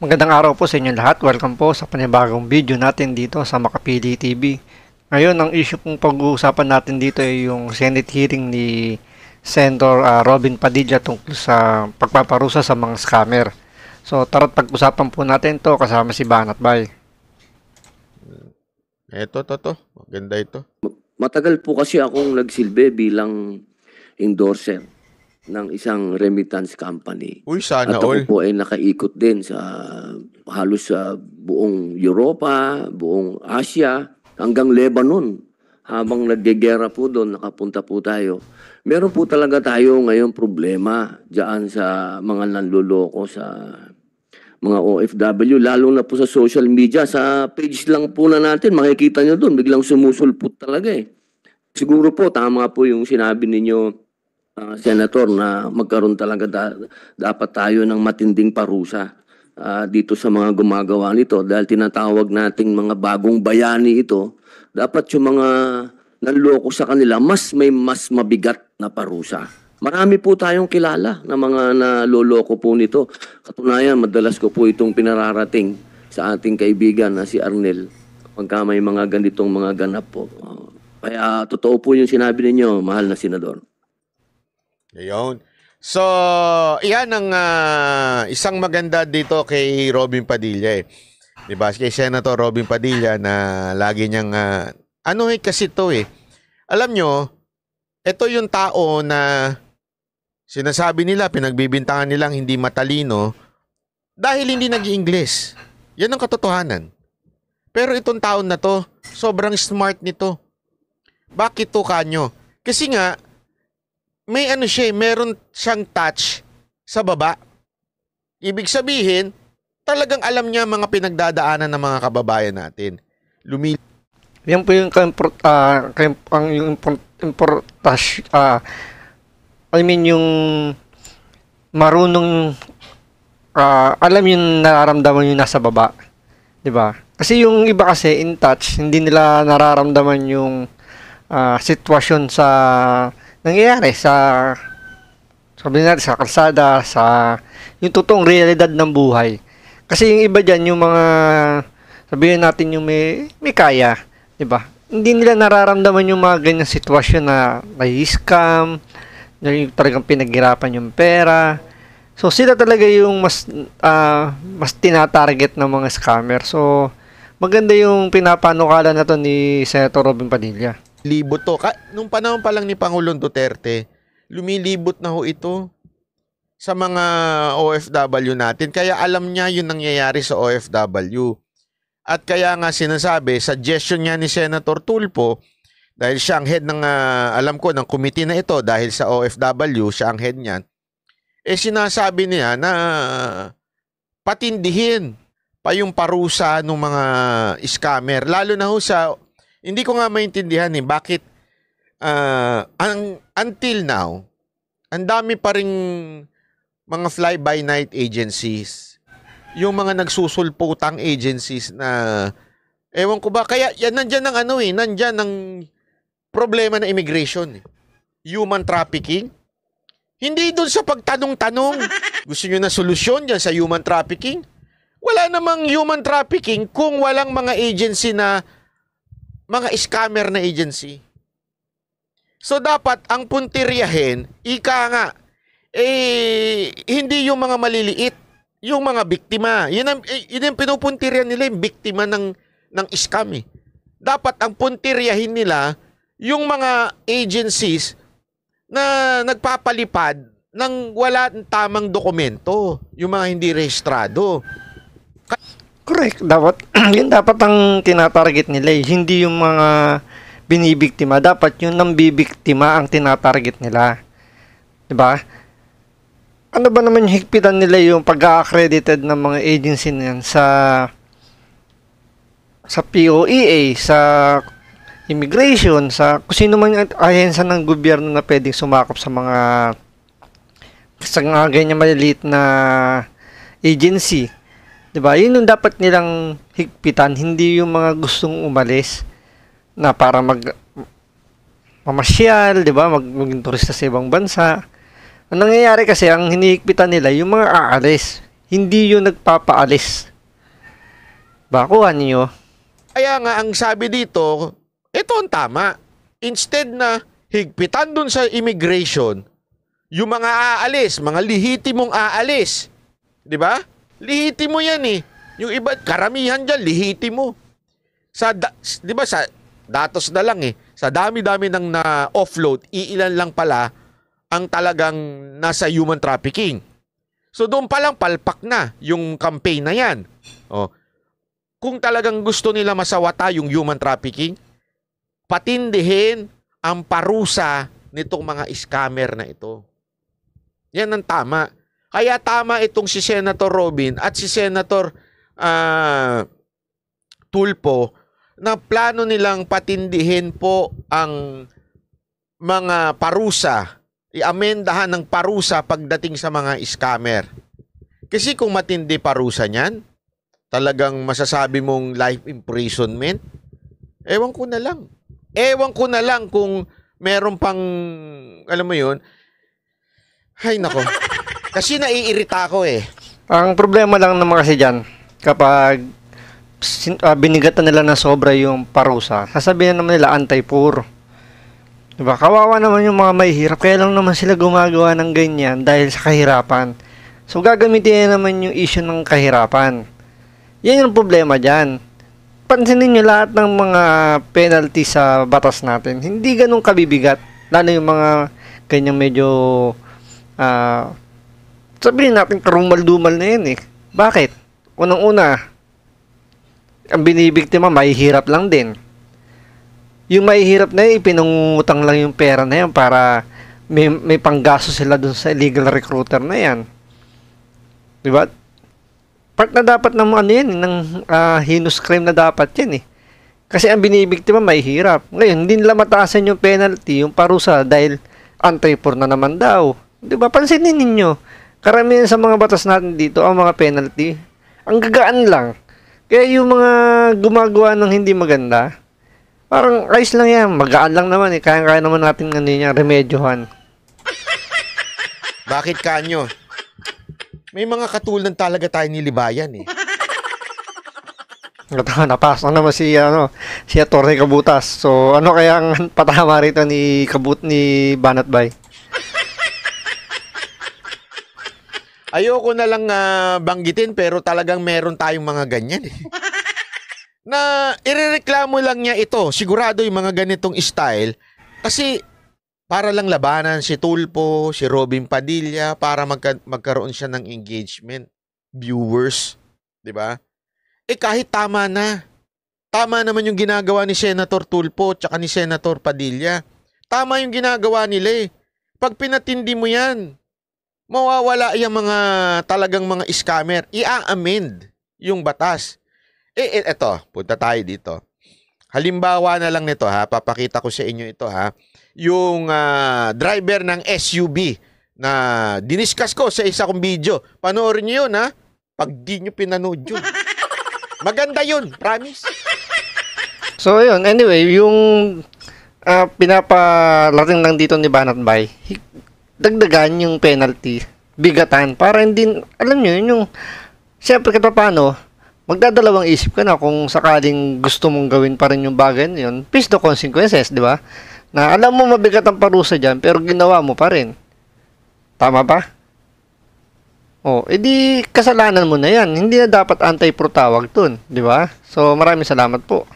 Magandang araw po sa inyo lahat. Welcome po sa panibagong video natin dito sa Makapili TV. Ngayon, ang issue pong pag-uusapan natin dito ay yung Senate hearing ni Senator Robin Padilla tungkol sa pagpaparusa sa mga scammer. So, tara't pag-usapan po natin to kasama si Banat Bay. To. Maganda ito. Matagal po kasi akong nagsilbi bilang endorser ng isang remittance company. Uy, sana At all. ako po ay nakaikot din sa halos sa buong Europa, buong Asia, hanggang Lebanon. Habang naggegera po doon, nakapunta po tayo. Meron po talaga tayo ngayon problema diyan sa mga nanloloko sa mga OFW, lalo na po sa social media. Sa page lang po na natin, makikita nyo doon, biglang sumusulpot talaga eh. Siguro po, tama po yung sinabi ninyo, Senator, na magkaroon talaga dapat tayo ng matinding parusa dito sa mga gumagawa nito. Dahil tinatawag nating mga bagong bayani ito, dapat yung mga nanloko sa kanila, mas mabigat na parusa. Marami po tayong kilala na mga naloloko po nito. Katunayan, madalas ko po itong pinararating sa ating kaibigan na si Arnel pagka may mga ganitong mga ganap po. Kaya totoo po yung sinabi ninyo, mahal na senador. Ayun. So, yan ang isang maganda dito kay Robin Padilla eh. Diba? Kay Senator Robin Padilla na lagi niyang, kasi to eh. Alam nyo, ito yung tao na sinasabi nila, pinagbibintangan nilang hindi matalino dahil hindi nag-i-English. Yan ang katotohanan. Pero itong taon na to, sobrang smart nito. Bakit to kanyo? Kasi nga, may meron siyang touch sa baba. Ibig sabihin, talagang alam niya mga pinagdadaanan ng mga kababayan natin. Yan po yung yung marunong alam yung nararamdaman yung nasa baba. 'Di ba? Kasi yung iba kasi in touch, hindi nila nararamdaman yung sitwasyon sa nangyayari sa sabi natin sa kalsada, sa yung totoong realidad ng buhay. Kasi yung iba diyan yung mga sabihin natin yung may kaya, 'di ba? Hindi nila nararamdaman yung mga ganyang sitwasyon na may scam, na yung talagang pinaghirapan yung pera. So sila talaga yung mas tinatarget ng mga scammer. So maganda yung pinapanukala na to ni Senator Robin Padilla. Libot to. Nung panahon pa lang ni Pangulong Duterte, lumilibot na ho ito sa mga OFW natin. Kaya alam niya yung nangyayari sa OFW. At kaya nga sinasabi, suggestion niya ni Senator Tulfo, dahil siya ang head ng, alam ko, ng committee na ito, dahil sa OFW, siya ang head niyan, sinasabi niya na patindihin pa yung parusa ng mga scammer. Lalo na ho sa, hindi ko nga maintindihan bakit until now, ang dami pa ring mga fly-by-night agencies, yung mga nagsusulputang agencies na, ewan ko ba, kaya yan nandyan ng nandyan ng problema na immigration. Human trafficking. Hindi doon sa pagtanong-tanong. Gusto nyo na solusyon dyan sa human trafficking? Wala namang human trafficking kung walang mga agency na mga scammer na agency. So dapat ang puntiryahin, ika nga, hindi yung mga maliliit, yung mga biktima. Yun ang pinupuntiryan nila, yung biktima ng scam eh. Dapat ang puntiryahin nila yung mga agencies na nagpapalipad ng wala tamang dokumento, yung mga hindi rehistrado. Correct. Yun dapat ang tinatarget nila eh. Hindi yung mga binibiktima. Dapat yung nambibiktima ang tinatarget nila. 'Di ba? Ano ba naman yung higpitan nila yung pag-accredited ng mga agency niyan sa POEA, sa immigration, sa kung sino man yung ahensya ng gobyerno na pwedeng sumakop sa mga ganyan maliliit na agency. 'Di ba? Yun yung dapat nilang higpitan, hindi yung mga gustong umalis na para mamasyal, 'di ba? Maging turista sa ibang bansa. Ang nangyayari kasi, ang hinihigpitan nila yung mga aalis, hindi yun nagpapaalis. Bakuhan niyo. Kaya nga, ang sabi dito, ito ang tama. Instead na higpitan dun sa immigration, yung mga aalis, mga lihitimong aalis, di ba? Lihitimo yan eh. Yung iba, karamihan dyan, lihitimo. Di ba, sa datos na lang eh. Sa dami-dami ng na-offload, iilan lang pala ang talagang nasa human trafficking. So doon palang palpak na yung campaign na yan. Oh. Kung talagang gusto nila masawata yung human trafficking, patindihin ang parusa nitong mga scammer na ito. Yan ang tama. Kaya tama itong si Senator Robin at si Senator Tulfo na plano nilang patindihin po ang mga parusa, i-amendahan ng parusa pagdating sa mga scammer. Kasi kung matindi parusa niyan, talagang masasabi mong life imprisonment, ewan ko na lang. Ewan ko na lang kung meron pang, alam mo yun, ay nako. Kasi naiirita ako eh. Ang problema lang naman kasi dyan, kapag binigatan nila na sobra yung parusa, sasabihin naman nila anti-poor. Diba? Kawawa naman yung mga mahihirap, kaya lang naman sila gumagawa ng ganyan dahil sa kahirapan. So gagamitin naman yung issue ng kahirapan. Yan yung problema dyan. Pansinin nyo lahat ng mga penalty sa batas natin. Hindi ganun kabibigat. Lalo yung mga ganyang medyo sabihin natin karumal-dumal na yan eh. Bakit? Unang-una, ang binibiktima mahihirap lang din. Yung mahihirap na yun, ipinangungutang lang yung pera na yan para may panggaso sila dun sa illegal recruiter na yan. Diba? Part na dapat ng ano yan, ng heinous crime na dapat yan eh. Kasi ang binibiktima mahihirap. Ngayon, hindi nila mataasan yung penalty, yung parusa dahil anti-poor na naman daw. Diba? Pansinin ninyo. Karamihan sa mga batas natin dito, ang mga penalty, ang gagaan lang. Kaya yung mga gumagawa ng hindi maganda, parang ayos lang yan. Magaan lang naman eh. Kaya naman natin remedyohan. Bakit kanyo? May mga katulad talaga tayo nilibayan eh. Napasok naman si Atty. Kabutas. So ano kaya ang patama rito ni Banat Bay? Ayoko na lang banggitin pero talagang meron tayong mga ganyan eh. Na irereklamo lang niya ito. Sigurado yung mga ganitong style. Kasi para lang labanan si Tulfo, si Robin Padilla para magkaroon siya ng engagement. Viewers. Diba? Eh kahit tama na. Tama naman yung ginagawa ni Senator Tulfo at ni Senator Padilla. Tama yung ginagawa nila eh. Pag pinatindi mo yan, mawawala yung mga talagang mga scammer. I-amend yung batas. Eto, punta tayo dito. Halimbawa na lang nito ha, papakita ko sa inyo ito ha. Yung driver ng SUV na diniscuss ko sa isa kong video. Panoorin nyo yun ha. Pag di nyo pinanood yun. Maganda yun, promise. So yun, anyway, yung pinapalating lang dito ni Banat Bay, dagdagan yung penalty, bigatan, para hindi, alam nyo, yung, siyempre kahit paano, magdadalawang isip ka na kung sakaling gusto mong gawin pa rin yung bagay na yun, face the consequences, di ba? Na alam mo mabigat ang parusa dyan, pero ginawa mo pa rin. Tama ba? O, edi kasalanan mo na yan. Hindi na dapat anti-pro tawag dun, di ba? So, maraming salamat po.